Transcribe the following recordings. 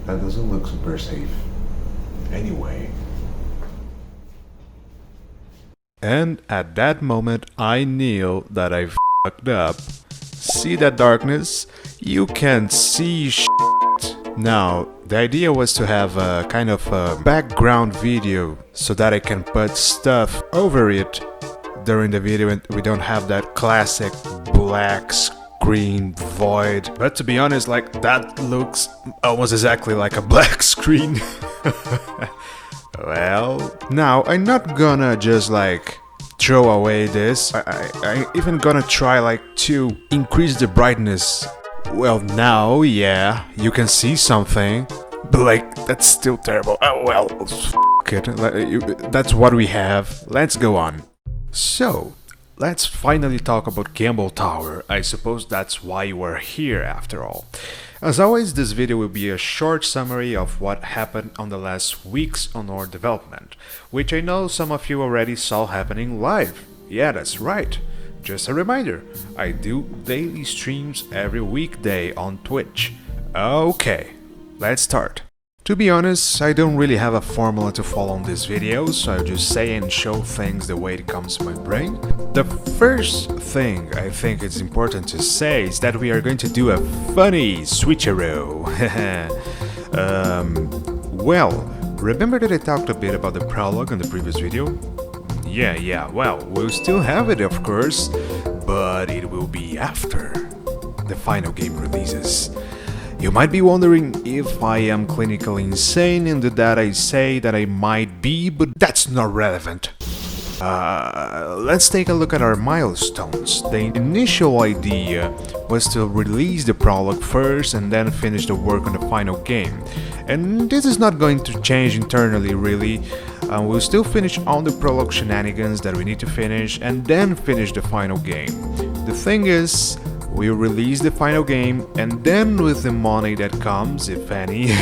That doesn't look super safe. Anyway. And at that moment, I knew that I fucked up. See that darkness? You can't see shit. Now, the idea was to have a kind of a background video so that I can put stuff over it during the video and we don't have that classic black screen void. But to be honest, like, that looks almost exactly like a black screen. Well, now I'm not gonna just like throw away this. I even gonna try like to increase the brightness. Well, now, yeah, you can see something, but like, that's still terrible. Oh well, f it. That's what we have. Let's go on. So, let's finally talk about Gamble Tower. I suppose that's why you are here after all. As always, this video will be a short summary of what happened on the last weeks on our development, which I know some of you already saw happening live. Yeah, that's right. Just a reminder, I do daily streams every weekday on Twitch. Okay, let's start. To be honest, I don't really have a formula to follow on this video, so I'll just say and show things the way it comes to my brain. The first thing I think it's important to say is that we are going to do a funny switcheroo. Well, remember that I talked a bit about the prologue in the previous video? Yeah, well, we'll still have it of course, but it will be after the final game releases. You might be wondering if I am clinically insane in that I say that I might be, but that's not relevant. Let's take a look at our milestones. The initial idea was to release the prologue first and then finish the work on the final game. And this is not going to change internally really. We'll still finish all the prologue shenanigans that we need to finish and then finish the final game. The thing is, we'll release the final game and then with the money that comes, if any,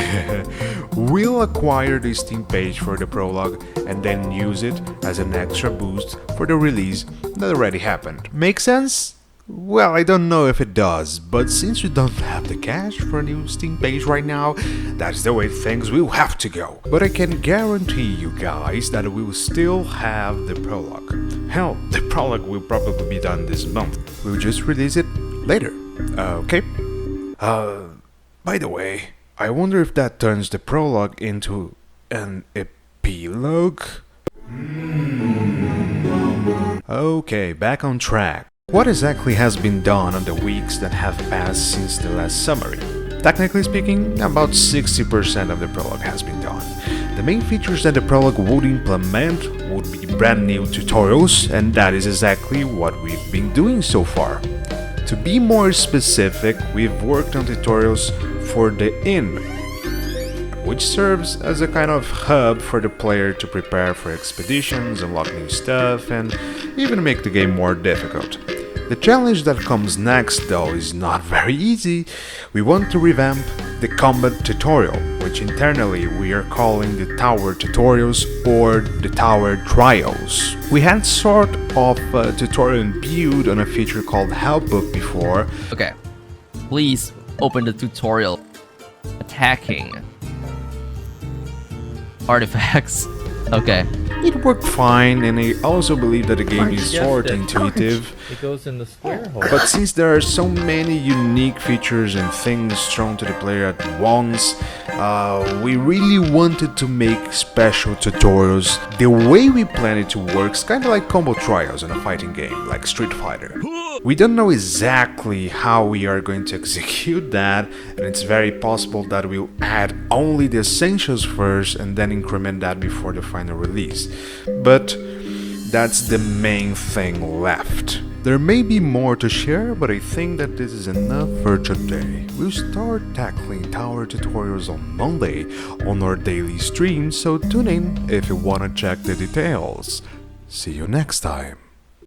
we'll acquire the Steam page for the prologue and then use it as an extra boost for the release that already happened. Make sense? Well, I don't know if it does, but since we don't have the cash for a new Steam page right now, that's the way things will have to go. But I can guarantee you guys that we will still have the prologue. Hell, the prologue will probably be done this month. We'll just release it later, okay? By the way, I wonder if that turns the prologue into an epilogue? Okay, back on track. What exactly has been done on the weeks that have passed since the last summary? Technically speaking, about 60% of the prologue has been done. The main features that the prologue would implement would be brand new tutorials, and that is exactly what we've been doing so far. To be more specific, we've worked on tutorials for the Inn, which serves as a kind of hub for the player to prepare for expeditions, unlock new stuff, and even make the game more difficult. The challenge that comes next though is not very easy. We want to revamp the combat tutorial, which internally we are calling the tower tutorials or the tower trials. We had sort of a tutorial imbued on a feature called Helpbook before. Okay, please open the tutorial. Attacking artifacts. Okay. It worked fine, and I also believe that the game is sort of intuitive. It goes in the square hole. But since there are so many unique features and things thrown to the player at once, we really wanted to make special tutorials. The way we plan it to work is kind of like combo trials in a fighting game, like Street Fighter. We don't know exactly how we are going to execute that, and it's very possible that we'll add only the essentials first and then increment that before the final release. But that's the main thing left. There may be more to share, but I think that this is enough for today. We'll start tackling tower tutorials on Monday on our daily stream, so tune in if you wanna check the details. See you next time.